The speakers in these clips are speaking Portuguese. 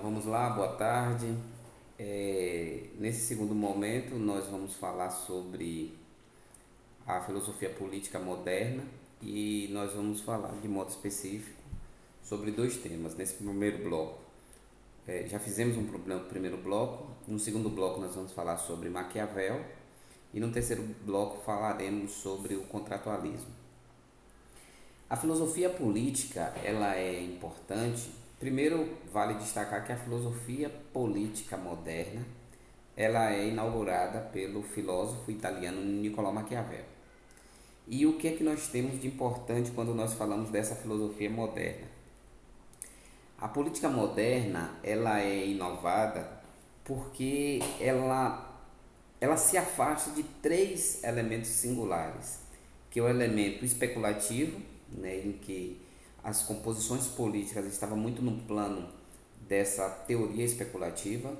Vamos lá, boa tarde. Nesse segundo momento, nós vamos falar sobre a filosofia política moderna e nós vamos falar de modo específico sobre dois temas. Nesse primeiro bloco, já fizemos um primeiro bloco. No segundo bloco, nós vamos falar sobre Maquiavel e no terceiro bloco falaremos sobre o contratualismo. A filosofia política, ela é importante. Primeiro, vale destacar que a filosofia política moderna, ela é inaugurada pelo filósofo italiano Niccolò Maquiavel. E o que é que nós temos de importante quando nós falamos dessa filosofia moderna? A política moderna, ela é inovada porque ela se afasta de três elementos singulares, que é o elemento especulativo, né, em que as composições políticas estavam muito no plano dessa teoria especulativa.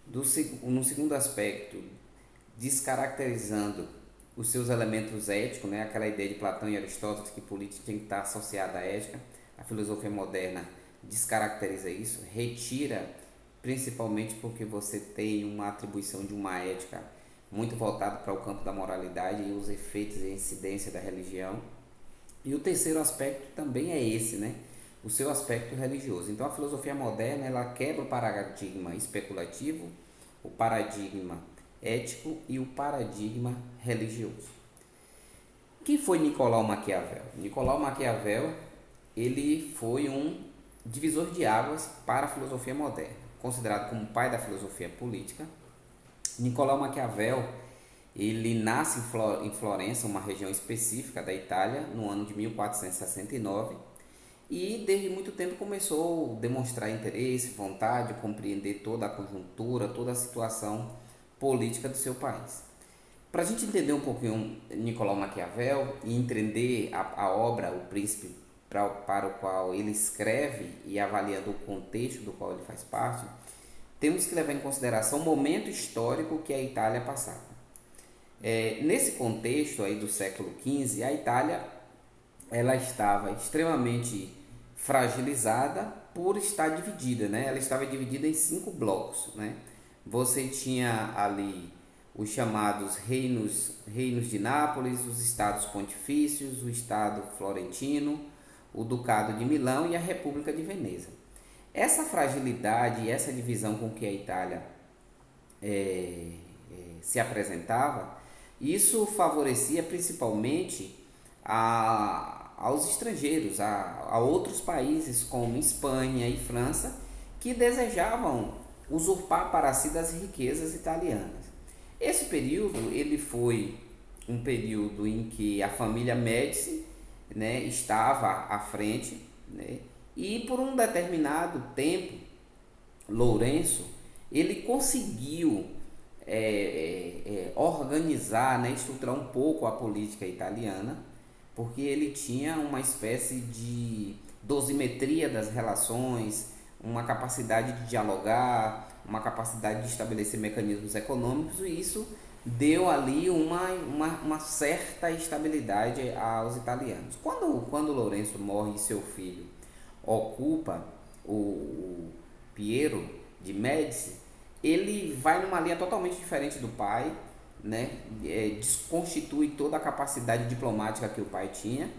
No segundo aspecto, descaracterizando os seus elementos éticos, né, aquela ideia de Platão e Aristóteles que política tem que estar associada à ética. A filosofia moderna descaracteriza isso, retira, principalmente porque você tem uma atribuição de uma ética muito voltada para o campo da moralidade e os efeitos e incidência da religião. E o terceiro aspecto também é esse, né? O seu aspecto religioso. Então a filosofia moderna, ela quebra o paradigma especulativo, o paradigma ético e o paradigma religioso. Quem foi Niccolò Maquiavel? Niccolò Maquiavel, ele foi um divisor de águas para a filosofia moderna, considerado como o pai da filosofia política. Niccolò Maquiavel, ele nasce em Florença, uma região específica da Itália, no ano de 1469 e desde muito tempo começou a demonstrar interesse, vontade de compreender toda a conjuntura, toda a situação política do seu país. Para a gente entender um pouquinho Niccolò Maquiavel e entender a obra O Príncipe, para o qual ele escreve e avaliando o contexto do qual ele faz parte, temos que levar em consideração o momento histórico que a Itália passava. Nesse contexto aí do século XV, a Itália ela estava extremamente fragilizada por estar dividida, né? Ela estava dividida em 5 blocos, né? Você tinha ali os chamados reinos de Nápoles, os estados pontifícios, o estado florentino, o ducado de Milão e a República de Veneza. Essa fragilidade e essa divisão com que a Itália se apresentava, isso favorecia principalmente aos estrangeiros, a outros países como Espanha e França, que desejavam usurpar para si das riquezas italianas. Esse período ele foi um período em que a família Médici, né, estava à frente, né, e por um determinado tempo, Lourenço ele conseguiu organizar, né, estruturar um pouco a política italiana, porque ele tinha uma espécie de dosimetria das relações, uma capacidade de dialogar, uma capacidade de estabelecer mecanismos econômicos, e isso deu ali uma certa estabilidade aos italianos. Quando Lourenço morre e seu filho ocupa o Piero de Médici, ele vai numa linha totalmente diferente do pai, né? Desconstitui toda a capacidade diplomática que o pai tinha,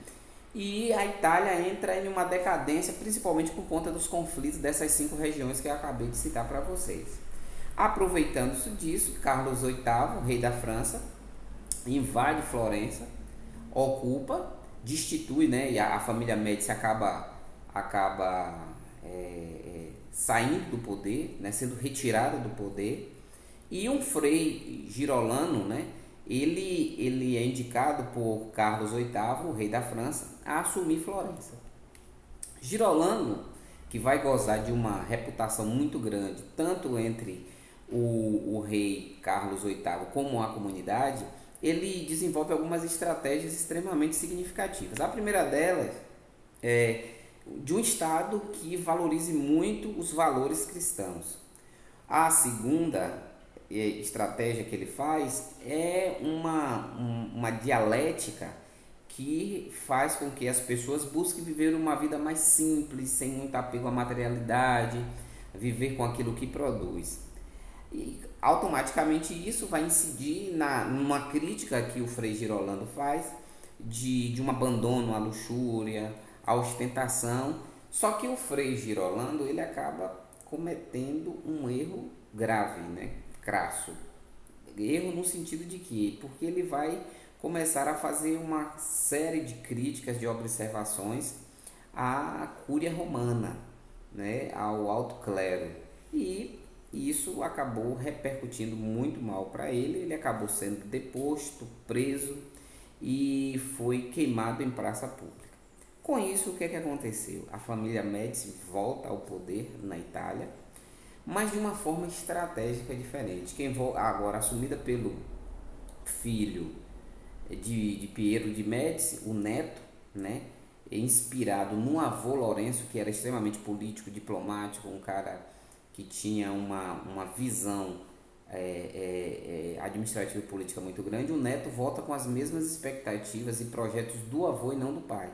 e a Itália entra em uma decadência, principalmente por conta dos conflitos dessas 5 regiões que eu acabei de citar para vocês. Aproveitando-se disso, Carlos VIII, rei da França, invade Florença, ocupa, destitui, né? E a família Médici acaba saindo do poder, né, sendo retirada do poder, e um frei Girolamo, né, ele é indicado por Carlos VIII, o rei da França, a assumir Florença. Girolamo, que vai gozar de uma reputação muito grande, tanto entre o rei Carlos VIII como a comunidade, ele desenvolve algumas estratégias extremamente significativas. A primeira delas é de um Estado que valorize muito os valores cristãos. A segunda estratégia que ele faz é uma dialética que faz com que as pessoas busquem viver uma vida mais simples, sem muito apego à materialidade, viver com aquilo que produz. E automaticamente isso vai incidir numa crítica que o Frei Girolando faz de um abandono à luxúria, à ostentação. Só que o Frei Girolando ele acaba cometendo um erro grave, né? Crasso. Erro no sentido de que, porque ele vai começar a fazer uma série de críticas, de observações à Cúria Romana, né? Ao alto clero. E isso acabou repercutindo muito mal para ele. Ele acabou sendo deposto, preso e foi queimado em praça pública. Com isso, o que aconteceu? A família Médici volta ao poder na Itália, mas de uma forma estratégica diferente. Quem agora assumida pelo filho de Piero de Médici, o neto, né? Inspirado no avô Lourenço, que era extremamente político, diplomático, um cara que tinha uma visão administrativa e política muito grande. O neto volta com as mesmas expectativas e projetos do avô e não do pai.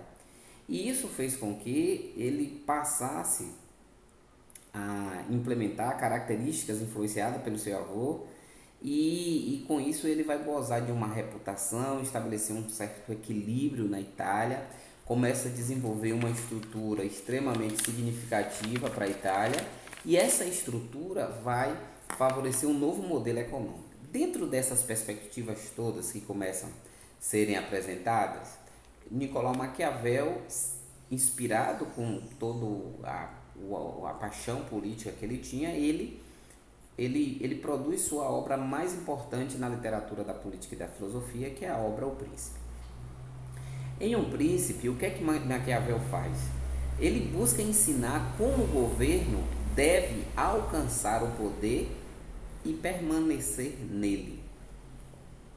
E isso fez com que ele passasse a implementar características influenciadas pelo seu avô e com isso ele vai gozar de uma reputação, estabelecer um certo equilíbrio na Itália, começa a desenvolver uma estrutura extremamente significativa para a Itália e essa estrutura vai favorecer um novo modelo econômico. Dentro dessas perspectivas todas que começam a serem apresentadas, Nicolau Maquiavel, inspirado com toda a paixão política que ele tinha, ele produz sua obra mais importante na literatura da política e da filosofia, que é a obra O Príncipe. Em Um Príncipe, o que é que Maquiavel faz? Ele busca ensinar como o governo deve alcançar o poder e permanecer nele.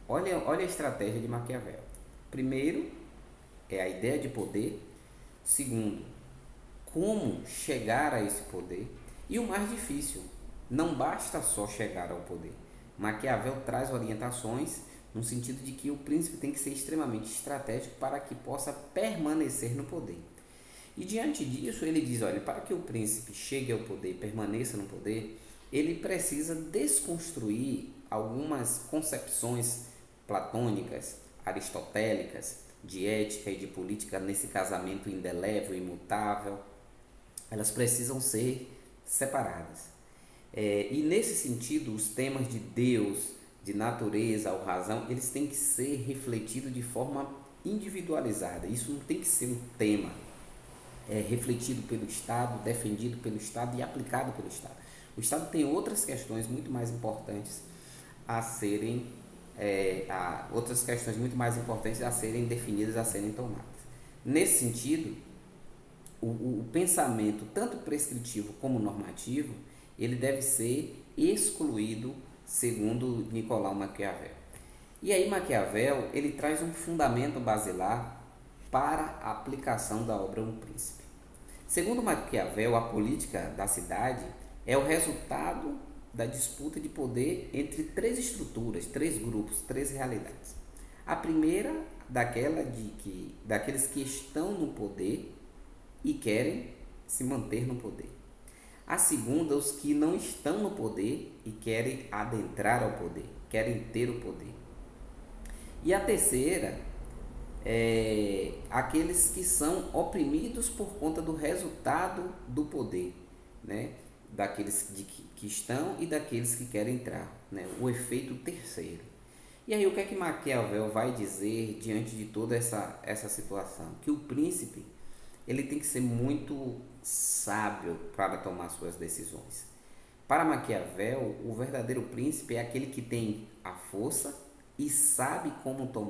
Olha a estratégia de Maquiavel. Primeiro, é a ideia de poder. Segundo, como chegar a esse poder. E o mais difícil, não basta só chegar ao poder. Maquiavel traz orientações no sentido de que o príncipe tem que ser extremamente estratégico para que possa permanecer no poder. E diante disso, ele diz, olha, para que o príncipe chegue ao poder e permaneça no poder, ele precisa desconstruir algumas concepções platônicas, aristotélicas, de ética e de política nesse casamento indelével, imutável. Elas precisam ser separadas. E nesse sentido, os temas de Deus, de natureza ou razão, eles têm que ser refletidos de forma individualizada. Isso não tem que ser um tema refletido pelo Estado, defendido pelo Estado e aplicado pelo Estado. O Estado tem outras questões muito mais importantes a serem definidas, a serem tomadas. Nesse sentido, o pensamento, tanto prescritivo como normativo, ele deve ser excluído, segundo Nicolau Maquiavel. E aí Maquiavel, ele traz um fundamento basilar para a aplicação da obra Um Príncipe. Segundo Maquiavel, a política da cidade é o resultado da disputa de poder entre três estruturas, três grupos, três realidades. A primeira, daqueles que estão no poder e querem se manter no poder. A segunda, os que não estão no poder e querem adentrar ao poder, querem ter o poder. E a terceira, aqueles que são oprimidos por conta do resultado do poder, né? Daqueles que estão e daqueles que querem entrar, né? O efeito terceiro. E aí o que é que Maquiavel vai dizer diante de toda essa situação? Que o príncipe ele tem que ser muito sábio para tomar suas decisões. Para Maquiavel, o verdadeiro príncipe é aquele que tem a força e sabe como